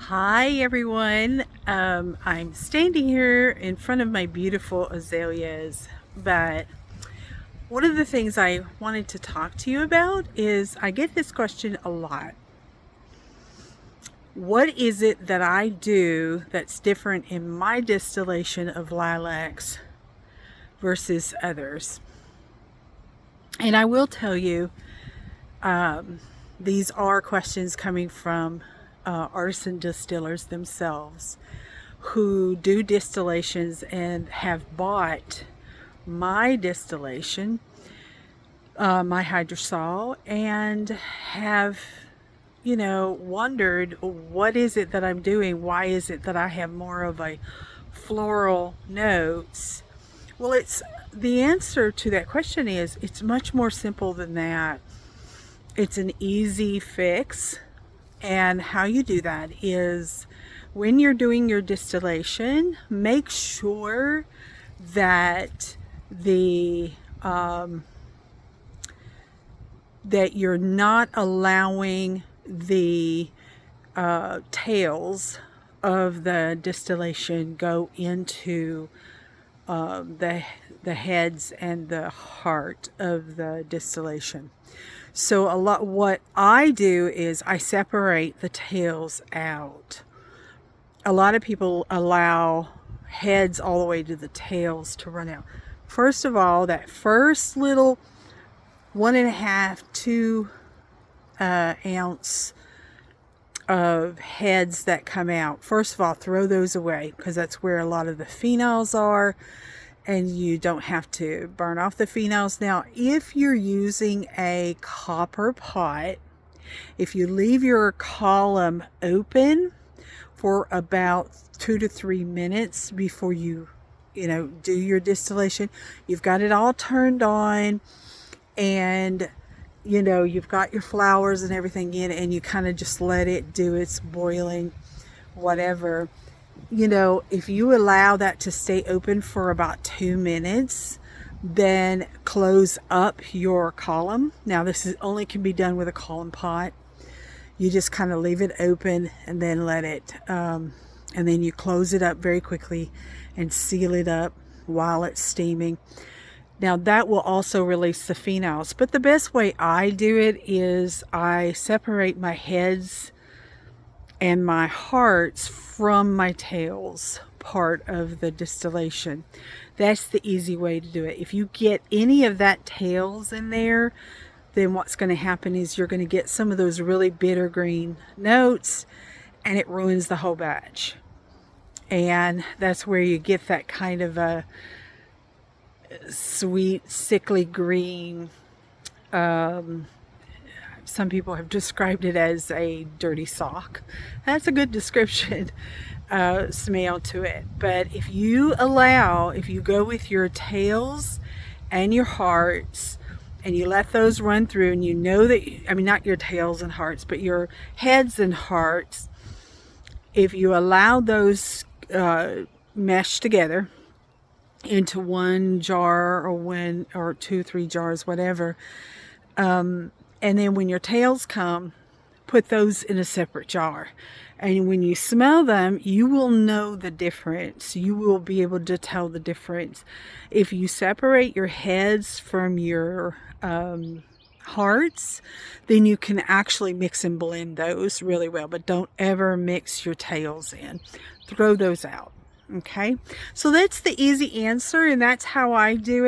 Hi everyone. I'm standing here in front of my beautiful azaleas, but one of the things I wanted to talk to you about is I get this question a lot. What is it that I do that's different in my distillation of lilacs versus others? And I will tell you, these are questions coming from Artisan Distillers themselves, who do distillations and have bought my distillation, my hydrosol, and have, wondered, what is it that I'm doing? Why is it that I have more of a floral notes? Well, the answer to that question is it's much more simple than that. It's an easy fix. And how you do that is when you're doing your distillation, make sure that that you're not allowing the tails of the distillation go into the heads and the heart of the distillation. So what I do is I separate the tails out. A lot of people allow heads all the way to the tails to run out. First of all, that first little 1.5 to 2 ounce of heads that come out, first of all, throw those away, because that's where a lot of the phenols are, and you don't have to burn off the phenols. Now, if you're using a copper pot, if you leave your column open for about 2 to 3 minutes before you do your distillation, you've got it all turned on, and you've got your flowers and everything in, and you kind of just let it do its boiling, whatever. If you allow that to stay open for about 2 minutes, then close up your column. Now, this only can be done with a column pot. You just kind of leave it open and then let it, and then you close it up very quickly and seal it up while it's steaming. Now, that will also release the phenols, but the best way I do it is I separate my heads and my hearts from my tails part of the distillation. That's the easy way to do it. If you get any of that tails in there, then what's going to happen is you're going to get some of those really bitter green notes, and it ruins the whole batch. And that's where you get that kind of a sweet, sickly green, some people have described it as a dirty sock. That's a good description, smell to it. But if you go with your tails and your hearts, and you let those run through, and not your tails and hearts, but your heads and hearts, if you allow those mesh together into one jar or 2, 3 jars, whatever, and then when your tails come, put those in a separate jar. And when you smell them, you will know the difference. You will be able to tell the difference. If you separate your heads from your hearts, then you can actually mix and blend those really well. But don't ever mix your tails in. Throw those out. Okay? So that's the easy answer, and that's how I do it.